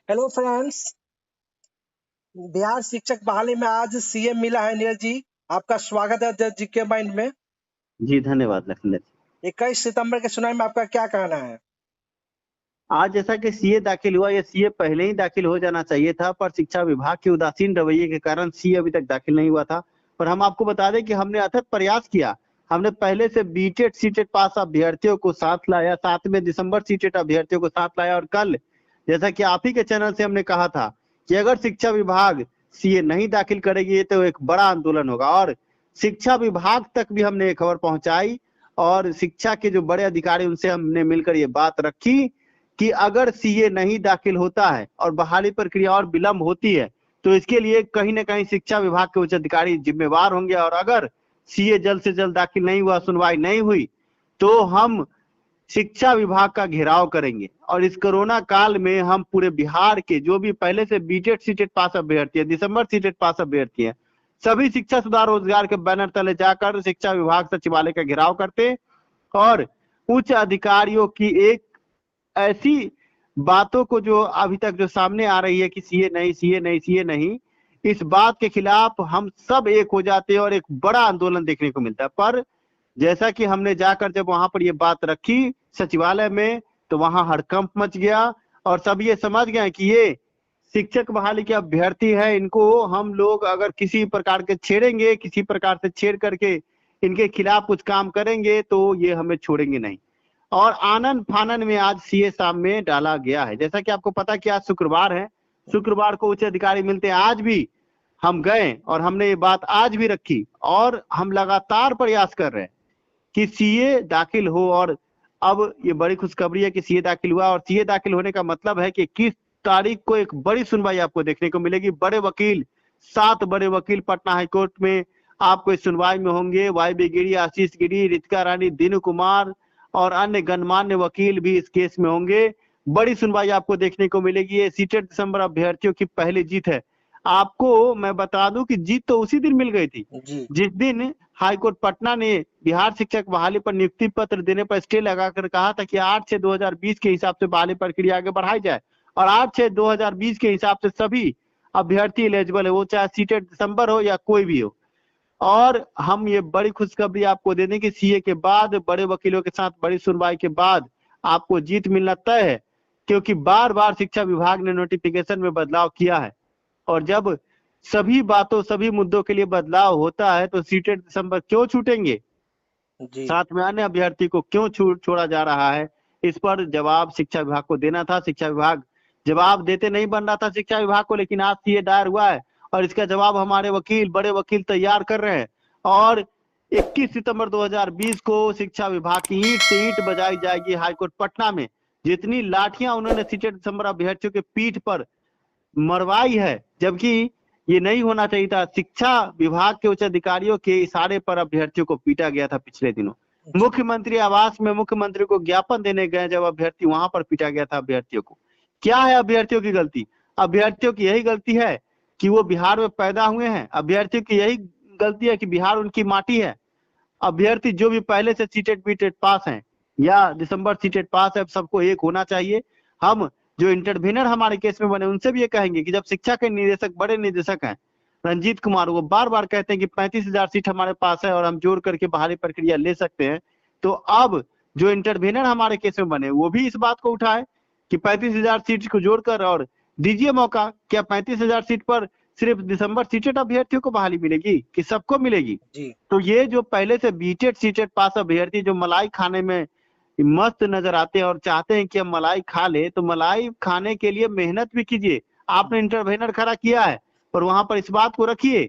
Hello friends. Bihar शिक्षक बहाली में आज सीएम मिला है नीरज जी। आपका स्वागत है द जीके माइंड में। जी धन्यवाद लखनऊ जी। 21 सितंबर के सुनाई में आपका क्या कहना है? आज जैसा कि सीए दाखिल हुआ, ये सीए पहले ही दाखिल हो जाना चाहिए था, पर शिक्षा विभाग के उदासीन रवैये के कारण सीए अभी तक दाखिल नहीं हुआ था। पर हम आपको बता दें कि हमने अथक प्रयास किया। हमने पहले से बीटेड सीटेड पास अभ्यर्थियों को साथ लाया, 7 दिसंबर सीटेड अभ्यर्थियों को साथ लाया, और कल जैसा कि आप ही के चैनल से हमने कहा था कि अगर शिक्षा विभाग सीए नहीं दाखिल करेगी तो एक बड़ा आंदोलन होगा, और शिक्षा विभाग तक भी हमने ये खबर पहुंचाई और शिक्षा के जो बड़े अधिकारी उनसे हमने मिलकर ये बात रखी कि अगर सीए नहीं दाखिल होता है और बहाली प्रक्रिया और विलंब होती है तो इसके लिए कहीं ना कहीं शिक्षा विभाग के उच्च अधिकारी जिम्मेवार होंगे, और अगर सीए जल्द से जल्द दाखिल नहीं हुआ, सुनवाई नहीं हुई, तो हम शिक्षा विभाग का घेराव करेंगे। और इस कोरोना काल में हम पूरे बिहार के जो भी पहले से बीटेड सीटेड पास अभ्यर्थी है, दिसंबर सीटेड पास अभ्यर्थी है, सभी शिक्षा सुधार रोजगार के बैनर तले जाकर शिक्षा विभाग सचिवालय का घेराव करते और उच्च अधिकारियों की एक ऐसी बातों को जो अभी तक जो सामने आ रही है कि सीए नहीं, सीए नहीं, सीए नहीं, इस बात के खिलाफ हम सब एक हो जाते हैं और एक बड़ा आंदोलन देखने को मिलता है। पर जैसा कि हमने जाकर जब वहां पर ये बात रखी सचिवालय में, तो वहां हड़कंप मच गया और सब ये समझ गए कि ये शिक्षक बहाली के अभ्यर्थी है, इनको हम लोग अगर किसी प्रकार के छेड़ेंगे, किसी प्रकार से छेड़ करके इनके खिलाफ कुछ काम करेंगे तो ये हमें छोड़ेंगे नहीं। और आनन फानन में आज सीए सामने डाला गया है। जैसा कि आपको पता कि आज शुक्रवार है, शुक्रवार को उच्च अधिकारी मिलते हैं। आज भी हम गए और हमने ये बात आज भी रखी और हम लगातार प्रयास कर रहे हैं कि सीए दाखिल हो। और अब ये बड़ी खुशखबरी है कि सीए दाखिल हुआ, और सीए दाखिल होने का मतलब है कि 21 तारीख को एक बड़ी सुनवाई आपको देखने को मिलेगी। बड़े वकील, 7 बड़े वकील पटना हाईकोर्ट में आपको इस सुनवाई में होंगे। वाई बी गिरी, आशीष गिरी, रितिका रानी, दीनू कुमार और अन्य गणमान्य वकील भी इस केस में होंगे। बड़ी सुनवाई आपको देखने को मिलेगी। ये सीटेड दिसंबर अभ्यर्थियों की पहली जीत है। आपको मैं बता दूं कि जीत तो उसी दिन मिल गई थी जिस दिन हाईकोर्ट पटना ने बिहार शिक्षक बहाली पर नियुक्ति पत्र देने पर स्टे लगाकर कहा था कि 8/6/2020 के हिसाब से बहाली प्रक्रिया आगे बढ़ाई जाए, और 8/6/2020 के हिसाब से सभी अभ्यर्थी एलिजिबल है, वो चाहे सीटेड दिसंबर हो या कोई भी हो। और हम ये बड़ी खुशखबरी आपको दे दें कि सीए के बाद बड़े वकीलों के साथ बड़ी सुनवाई के बाद आपको जीत मिलना तय है, क्योंकि बार बार शिक्षा विभाग ने नोटिफिकेशन में बदलाव किया है। और जब सभी बातों, सभी मुद्दों के लिए बदलाव होता है तो सीटेड दिसंबर क्यों छूटेंगे, साथ में अन्य अभ्यर्थी को क्यों छोड़ा जा रहा है, इस पर जवाब शिक्षा विभाग को देना था। शिक्षा विभाग जवाब देते नहीं बन रहा था शिक्षा विभाग को, लेकिन आज सीए दायर हुआ है और इसका जवाब हमारे वकील, बड़े वकील तैयार कर रहे हैं। और 21 सितंबर 2020 को शिक्षा विभाग की ईंट से ईंट बजाई जाएगी हाईकोर्ट पटना में। जितनी लाठियां उन्होंने सीटेड दिसंबर अभ्यर्थियों के पीठ पर मरवाई है, जबकि ये नहीं होना चाहिए था। शिक्षा विभाग के उच्च अधिकारियों के इशारे पर अभ्यर्थियों को पीटा गया था पिछले दिनों। मुख्यमंत्री आवास में मुख्यमंत्री को ज्ञापन देने गए जब अभ्यर्थी, वहां पर पीटा गया था अभ्यर्थियों को। क्या है अभ्यर्थियों की गलती? अभ्यर्थियों की यही गलती है कि वो बिहार में पैदा हुए हैं। अभ्यर्थियों की यही गलती है कि बिहार उनकी माटी है। अभ्यर्थी जो भी पहले से सीटेड बीटेड पास हैं या दिसंबर सीटेड पास है, सबको एक होना चाहिए। हम जो इंटरव्यूनर हमारे केस में बने उनसे भी ये कहेंगे कि जब शिक्षा के निदेशक, बड़े निदेशक हैं रंजीत कुमार, वो बार बार कहते हैं कि 35,000 सीट हमारे पास है और हम जोड़ करके बहाली प्रक्रिया ले सकते हैं, तो अब जो इंटरव्यूनर हमारे केस में बने वो भी इस बात को उठाए कि 35,000 सीट को जोड़कर और दीजिए मौका। क्या 35,000 सीट पर सिर्फ दिसंबर सीटेड अभ्यर्थियों को बहाली मिलेगी कि सबको मिलेगी? तो ये जो पहले से बीटेड सीटेड पास अभ्यर्थी जो मलाई खाने में मस्त नजर आते हैं और चाहते हैं कि हम मलाई खा ले, तो मलाई खाने के लिए मेहनत भी कीजिए। आपने इंटरव्यूनर खड़ा किया है, पर वहां पर इस बात को रखिए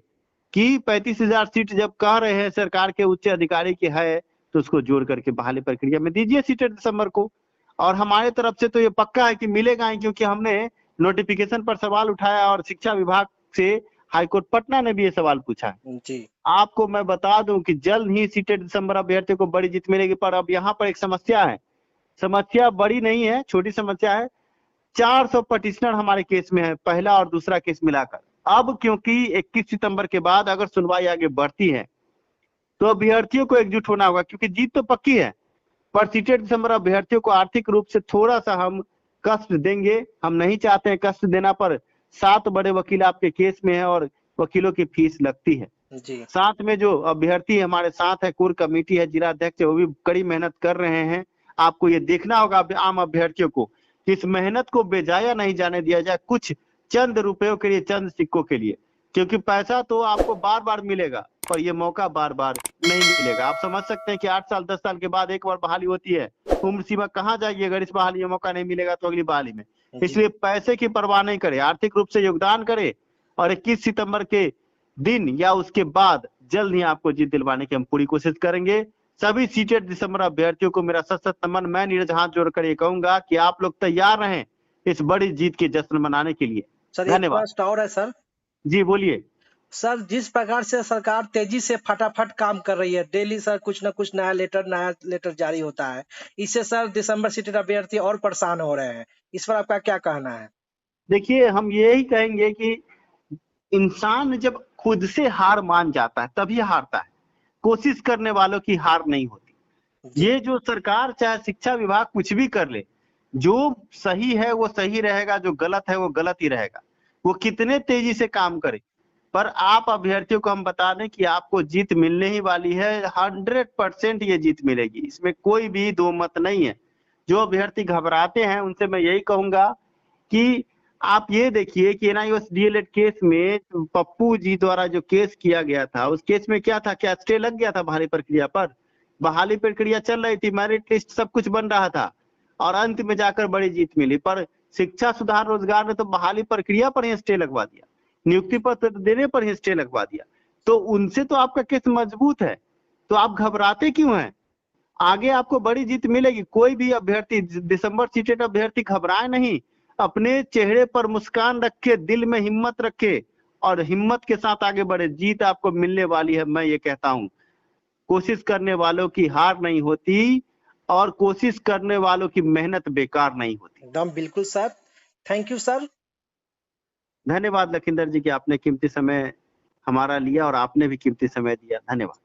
कि 35,000 सीट जब कह रहे हैं सरकार के उच्च अधिकारी की है, तो उसको जोड़ करके बहाली प्रक्रिया में दीजिए सीटेड दिसंबर को। और हमारे तरफ से तो ये पक्का है कि मिलेगा ही, क्योंकि हमने नोटिफिकेशन पर सवाल उठाया और शिक्षा विभाग से हाईकोर्ट पटना ने भी ये सवाल पूछा है। आपको मैं बता दूं कि जल्द ही सीटेड दिसंबर अभ्यर्थियों को बड़ी जीत मिलेगी। पर अब यहाँ पर एक समस्या है। समस्या बड़ी नहीं है, छोटी समस्या है। 400 पटिशनर हमारे केस में है, पहला और दूसरा केस मिलाकर। अब क्योंकि 21 सितंबर के बाद अगर सुनवाई आगे बढ़ती है तो अभ्यर्थियों को एकजुट होना होगा, क्योंकि जीत तो पक्की है, पर सीटेड दिसंबर अभ्यर्थियों को आर्थिक रूप से थोड़ा सा हम कष्ट देंगे, हम नहीं चाहते हैं कष्ट देना, पर 7 बड़े वकील आपके केस में है और वकीलों की फीस लगती है। जी साथ में जो अभ्यर्थी हमारे साथ है, कोर कमेटी है, जिला अध्यक्ष है, वो भी कड़ी मेहनत कर रहे हैं। आपको ये देखना होगा आम अभ्यर्थियों को कि इस मेहनत को बेजाया नहीं जाने दिया जाए, कुछ चंद रुपयों के लिए, चंद सिक्कों के लिए, क्योंकि पैसा तो आपको बार बार मिलेगा पर ये मौका बार बार नहीं मिलेगा। आप समझ सकते हैं कि 8 साल 10 साल के बाद एक बार बहाली होती है, उम्र सीमा कहाँ जाएगी अगर इस बहाली में मौका नहीं मिलेगा तो अगली बहाली में। जी इसलिए पैसे की परवाह नहीं करे, आर्थिक रूप से योगदान करे और 21 सितंबर के दिन या उसके बाद जल्द ही आपको जीत दिलवाने की हम पूरी कोशिश करेंगे। सभी सीटेड दिसंबर अभ्यर्थियों को मेरा सत नमन। मैं नीरज हाथ जोड़कर ये कहूंगा कि आप लोग तैयार रहें इस बड़ी जीत की जश्न मनाने के लिए। सर, एक धन्यवाद। प्रश्न और है सर। जी बोलिए। सर, जिस प्रकार से सरकार तेजी से फटाफट काम कर रही है, डेली सर कुछ ना कुछ नया लेटर जारी होता है, इससे सर दिसंबर सीटेड अभ्यर्थी और परेशान हो रहे हैं। इस पर आपका क्या कहना है? देखिए, हम यही कहेंगे कि इंसान जब खुद से हार मान जाता है तभी हारता है, कोशिश करने वालों की हार नहीं होती। जी ये जो सरकार चाहे शिक्षा विभाग कुछ भी कर ले, जो सही है वो सही रहेगा, जो गलत है वो गलत ही रहेगा, वो कितने तेजी से काम करे। पर आप अभ्यर्थियों को हम बता दें कि आपको जीत मिलने ही वाली है, 100% ये जीत मिलेगी, इसमें कोई भी दो मत नहीं है। जो अभ्यर्थी घबराते हैं उनसे मैं यही कहूंगा कि आप ये देखिए कि एनआईओएस डीएलएड केस में पप्पू जी द्वारा जो केस किया गया था, उस केस में क्या था, क्या स्टे लग गया था बहाली प्रक्रिया पर? बहाली प्रक्रिया चल रही थी, मेरिट लिस्ट सब कुछ बन रहा था और अंत में जाकर बड़ी जीत मिली। पर शिक्षा सुधार रोजगार ने तो बहाली प्रक्रिया पर ही स्टे लगवा दिया, नियुक्ति पत्र देने पर ही स्टे लगवा दिया। तो उनसे तो आपका केस मजबूत है, तो आप घबराते क्यों हैं? आगे आपको बड़ी जीत मिलेगी। कोई भी अभ्यर्थी, दिसंबर सीटेड अभ्यर्थी घबराए नहीं, अपने चेहरे पर मुस्कान रखे, दिल में हिम्मत रखे और हिम्मत के साथ आगे बढ़े। जीत आपको मिलने वाली है। मैं ये कहता हूं, कोशिश करने वालों की हार नहीं होती और कोशिश करने वालों की मेहनत बेकार नहीं होती। एकदम बिल्कुल सर। Thank you sir. धन्यवाद लखिंदर जी कि आपने कीमती समय हमारा लिया और आपने भी कीमती समय दिया। धन्यवाद।